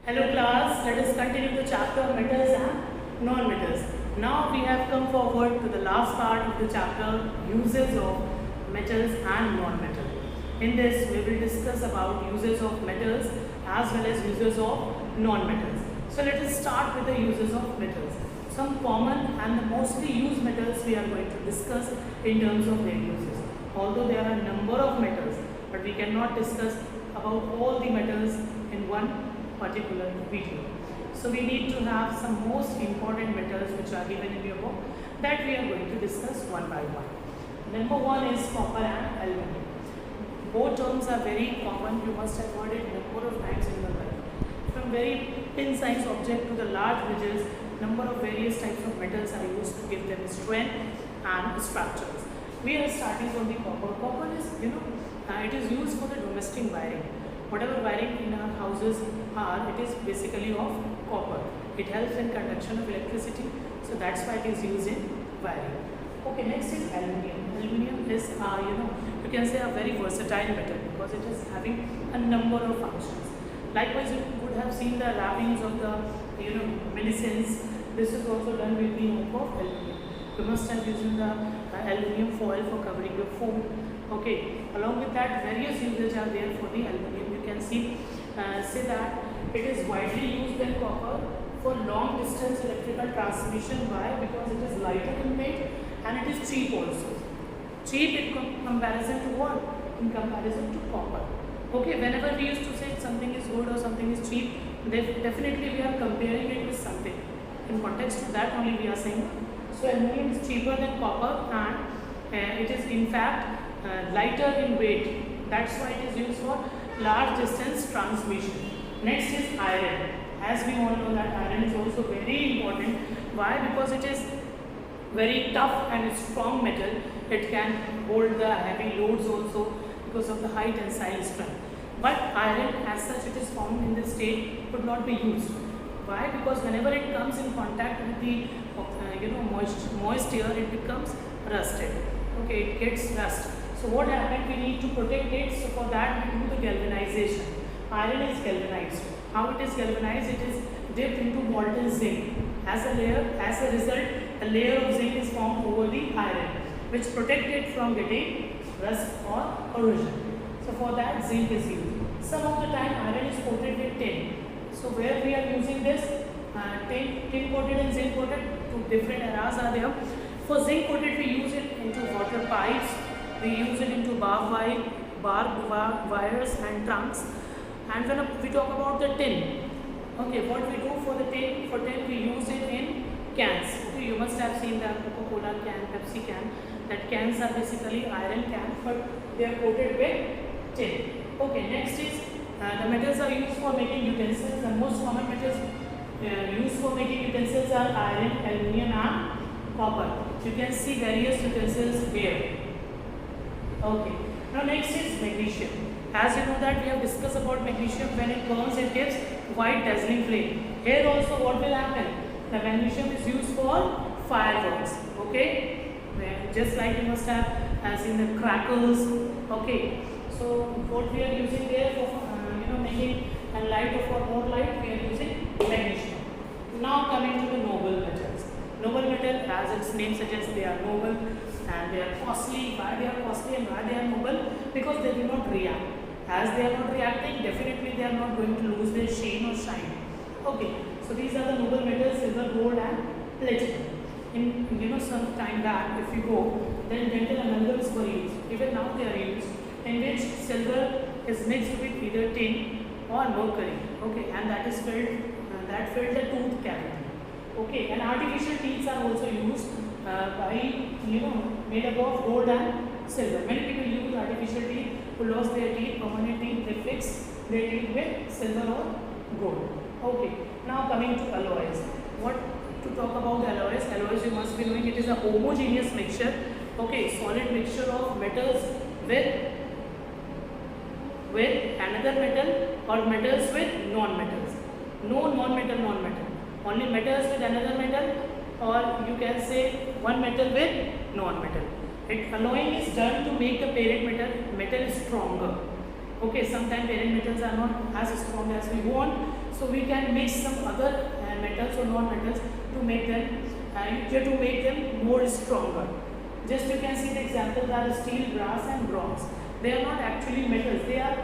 Hello class, let us continue the chapter of metals and non-metals. Now we have come forward to the last part of the chapter, uses of metals and non-metals. In this we will discuss about uses of metals as well as uses of non-metals. So let us start with the uses of metals. Some common and the mostly used metals we are going to discuss in terms of their uses. Although there are a number of metals, but we cannot discuss about all the metals in one particular video. So we need to have some most important metals which are given in your book that we are going to discuss one by one. Number one is copper and aluminum. Both terms are very common. You must have heard it number of times in your life. From very pin-sized object to the large bridges, number of various types of metals are used to give them strength and structures. We are starting from the copper. Copper is, it is used for the domestic wiring. Whatever wiring in our houses are, it is basically of copper. It helps in conduction of electricity, so that's why it is used in wiring. Okay, next is aluminium. Aluminium is, you can say a very versatile metal because it is having a number of functions. Likewise, you would have seen the wrappings of the, medicines. This is also done with the help of aluminium. You must have used the aluminium foil for covering your food. Okay, along with that, various usages are there for the aluminium. You can see, say that it is widely used than copper for long distance electrical transmission. Why? Because it is lighter in weight and it is cheap also. Cheap in comparison to what? In comparison to copper. Okay, whenever we used to say something is good or something is cheap, definitely we are comparing it with something. In context to that only we are saying. So aluminium is cheaper than copper and it is in fact lighter in weight. That's why it is used for large distance transmission. Next is iron. As we all know that iron is also very important. Why? Because it is very tough and strong metal. It can hold the heavy loads also because of the high tensile strength. But iron as such, it is found in this state, could not be used. Why? Because whenever it comes in contact with the moist air, it becomes rusted. Okay, it gets rust. So what happened? We need to protect it. So for that we do the galvanization. Iron is galvanized. How it is galvanized? It is dipped into molten zinc. As a result, a layer of zinc is formed over the iron, which protect it from getting rust or corrosion. So for that zinc is used. Some of the time iron is coated with tin. So where we are using this, tin coated and zinc coated, two different eras are there. For zinc coated we use it into water pipes, we use it into barbed wires and trunks. And when we talk about the tin, okay, what we do for the tin, we use it in cans. Okay, you must have seen the Coca-Cola can, Pepsi can. That cans are basically iron cans, but they are coated with tin. Okay, next is the metals are used for making utensils. The most common metals used for making utensils are iron, aluminium and copper. You can see various utensils here. Okay, now next is magnesium. As you know that we have discussed about magnesium, when it burns it gives white dazzling flame. Here also what will happen? The magnesium is used for fireworks. Okay, just like you must have seen the crackers. Okay, so what we are using there for making a light or for more light, we are using magnesium. Now coming to the noble metals. Noble metal, as its name suggests, they are noble and they are costly. Why they are costly and why they are noble? Because they do not react. As they are not reacting, definitely they are not going to lose their sheen or shine. Okay, so these are the noble metals: silver, gold and platinum. In some time back, if you go, then dental amalgams were used. Even now they are used, in which silver is mixed with either tin or mercury. Okay, and that is filled the tooth cavity. Okay, and artificial teeth are also used made up of gold and silver. Many people use artificial teeth who lost their teeth, permanent teeth, they fix their teeth with silver or gold. Okay, now coming to alloys. What to talk about alloys? Alloys, you must be knowing, it is a homogeneous mixture. Okay, solid mixture of metals with another metal or metals with non-metals. No non-metal. Only metals with another metal, or you can say one metal with non-metal. Alloying is done to make the parent metal stronger. Okay, sometimes parent metals are not as strong as we want, so we can mix some other metals or non-metals to make them more stronger. Just you can see the examples are steel, brass and bronze. They are not actually metals, they are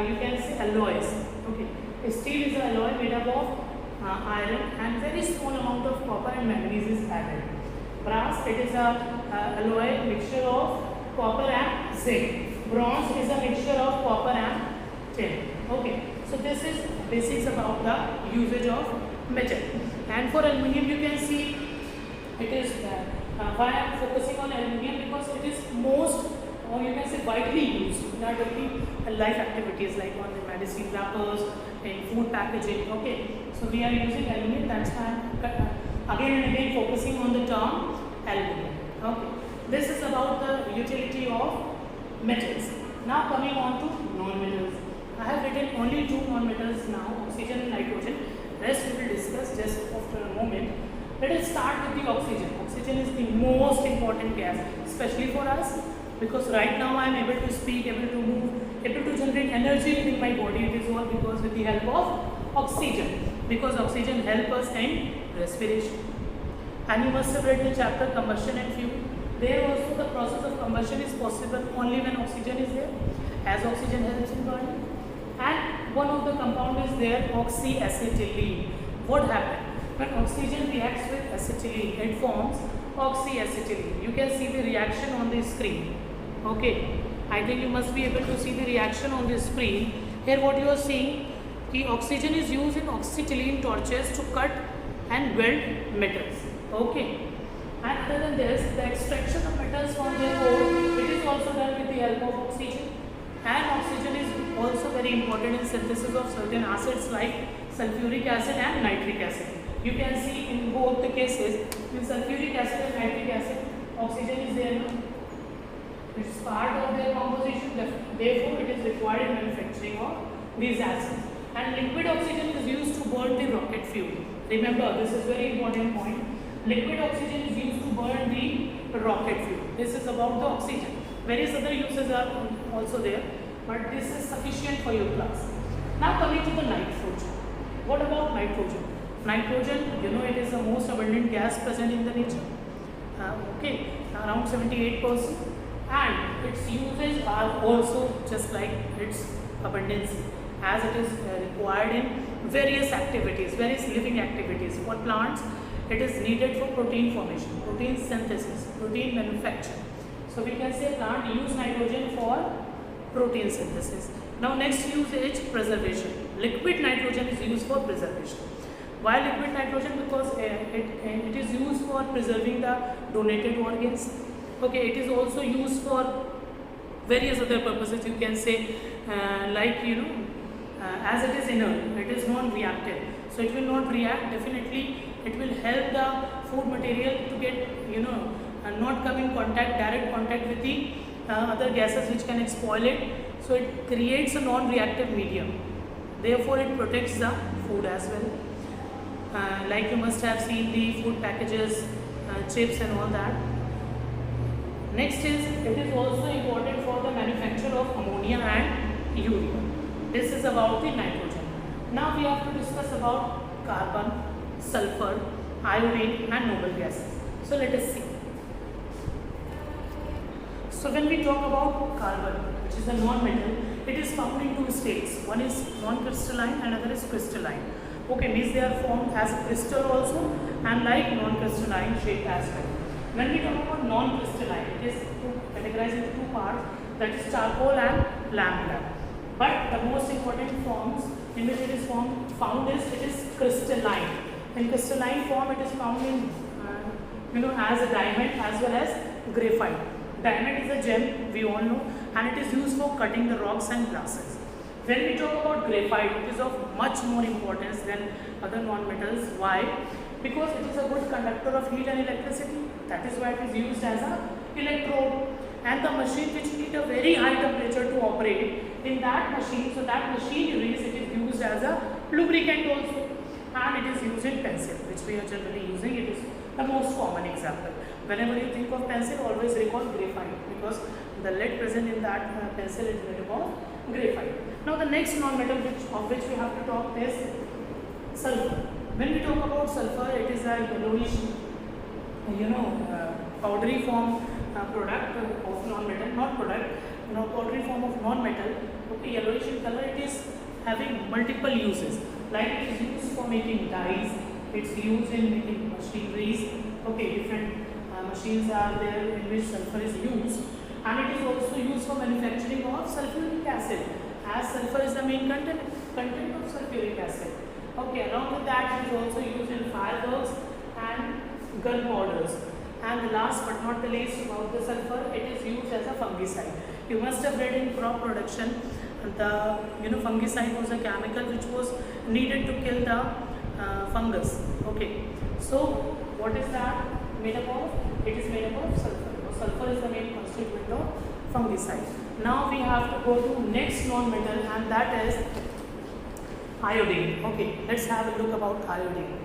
you can say alloys. Okay, steel is an alloy made up of iron and very small amount of copper and manganese is added. Brass, it is a alloy mixture of copper and zinc. Bronze is a mixture of copper and tin. Okay, so this is basics about the usage of metal. And for aluminium, you can see it is why I am focusing on aluminium, because it is most, or you can say widely used in our daily life activities, like on the medicine wrappers, in food packaging. Okay, so we are using aluminium. That's why I am again and again focusing on the term aluminium. Okay, this is about the utility of metals. Now coming on to non-metals. I have written only two non-metals now, oxygen and nitrogen. Rest we will discuss just after a moment. Let us start with the oxygen. Oxygen is the most important gas, especially for us, because right now I am able to speak, able to move, able to generate energy within my body. It is all because with the help of oxygen, because oxygen helps us in respiration. And you must have read the chapter combustion and fuel. There also the process of combustion is possible only when oxygen is there, as oxygen helps in burning. And one of the compound is there, oxyacetylene. What happens? When oxygen reacts with acetylene, it forms oxyacetylene. You can see the reaction on the screen. Okay, I think you must be able to see the reaction on the screen. Here what you are seeing, the oxygen is used in oxyacetylene torches to cut and weld metals. Okay. And other than this, the extraction of metals from their ore, it is also done with the help of oxygen. And oxygen is also very important in synthesis of certain acids like sulfuric acid and nitric acid. You can see in both the cases, in sulfuric acid and nitric acid, oxygen is there. It is part of their composition, therefore it is required in manufacturing of these acids. And liquid oxygen is used to burn the rocket fuel. Remember, this is very important point. Liquid oxygen is used to burn the rocket fuel. This is about the oxygen. Various other uses are also there, but this is sufficient for your class. Now coming to the nitrogen. What about nitrogen? Nitrogen, you know, it is the most abundant gas present in the nature. Okay, around 78%. And its uses are also just like its abundance, as it is required in various activities, various living activities. For plants, it is needed for protein formation, protein synthesis, protein manufacture. So we can say plant use nitrogen for protein synthesis. Now next usage, preservation. Liquid nitrogen is used for preservation. Why liquid nitrogen? Because it is used for preserving the donated organs. Okay, it is also used for various other purposes. You can say like, you know, as it is inert, it is non-reactive. So it will not react. Definitely it will help the food material to get, you know, not come in contact, direct contact with the other gases which can spoil it. So it creates a non-reactive medium. Therefore it protects the food as well. Like you must have seen the food packages, chips and all that. Next is, it is also important for the manufacture of ammonia and urea. This is about the nitrogen. Now we have to discuss about carbon, sulfur, iodine and noble gases. So let us see. So when we talk about carbon, which is a non-metal, it is found in two states. One is non-crystalline and other is crystalline. Okay, means they are formed as a crystal also and like non-crystalline shape as well. When we talk about non-crystalline, it is categorized into two parts, that is charcoal and lamp. But the most important forms in which it is found is it is crystalline. In crystalline form, it is found in as a diamond as well as graphite. Diamond is a gem, we all know, and it is used for cutting the rocks and glasses. When we talk about graphite, it is of much more importance than other non-metals. Why? Because it is a good conductor of heat and electricity. That is why it is used as an electrode. And the machine which need a very high temperature to operate, in that machine, so that machinery, it is used as a lubricant also. And it is used in pencil, which we are generally using. It is the most common example. Whenever you think of pencil, always recall graphite, because the lead present in that pencil is made of graphite. Now the next non-metal of which we have to talk is sulfur. When we talk about sulfur, it is a yellowish, powdery form product of non-metal, not product, powdery form of non-metal. Okay, yellowish in color. It is having multiple uses. Like it is used for making dyes. It's used in making machineries. Okay, different machines are there in which sulfur is used, and it is also used for manufacturing of sulfuric acid, as sulfur is the main content of sulfuric acid. Okay, along with that, it is also used in fireworks and gunpowders. And the last but not the least about the sulfur, it is used as a fungicide. You must have read in crop production, the fungicide was a chemical which was needed to kill the fungus. Okay, so what is that made up of? It is made up of sulfur. So sulfur is the main constituent of fungicide. Now we have to go to next non-metal, and that is iodine. Okay, let's have a look about iodine.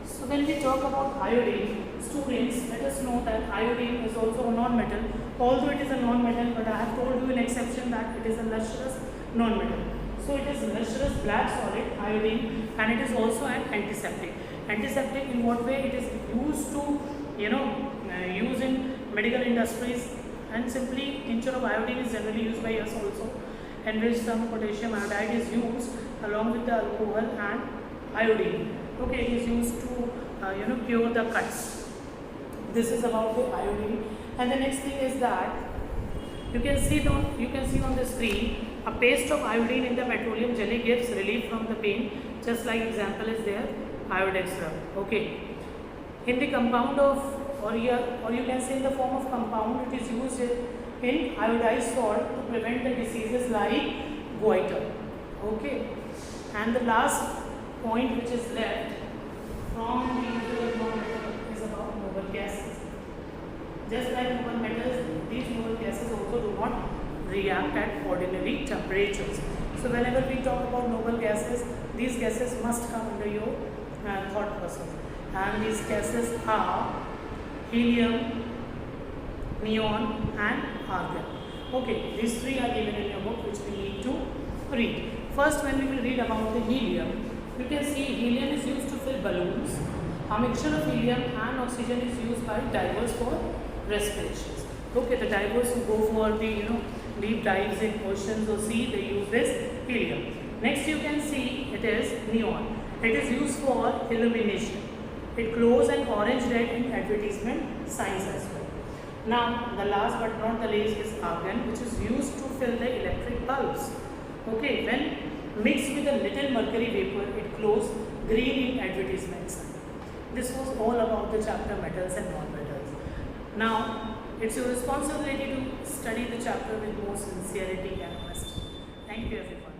So when we talk about iodine, students, let us know that iodine is also a non-metal. Although it is a non-metal, but I have told you in exception that it is a lustrous non-metal. So it is a lustrous black solid, iodine, and it is also an antiseptic. Antiseptic in what way? It is used to, use in medical industries, and simply tincture of iodine is generally used by us also. Enriched some potassium iodide is used along with the alcohol and iodine. Okay, it is used to cure the cuts. This is about the iodine. And the next thing is that you can see on the screen a paste of iodine in the petroleum jelly gives relief from the pain. Just like example is there, Iodex rub. Okay, in the compound of or you can say in the form of compound, it is used in iodized salt to prevent the diseases like goiter. Okay, and the last point which is left from the non-metal is about noble gases. Just like noble metals, these noble gases also do not react at ordinary temperatures. So whenever we talk about noble gases, these gases must come under your thought process. And these gases are helium, neon and argon. Okay, these three are given in your book which we need to read. First, when we will read about the helium, you can see helium is used to fill balloons. A mixture of helium and oxygen is used by divers for respirations. Okay, the divers who go for the deep dives in oceans or sea, they use this helium. Next, you can see it is neon. It is used for illumination. It glows an orange red in advertisement signs as well. Now, the last but not the least is argon, which is used to fill the electric bulbs. Okay, when mixed with a little mercury vapor, it glows green in advertisement sign. This was all about the chapter metals and non-metals. Now, it's your responsibility to study the chapter with more sincerity and honesty. Thank you everyone.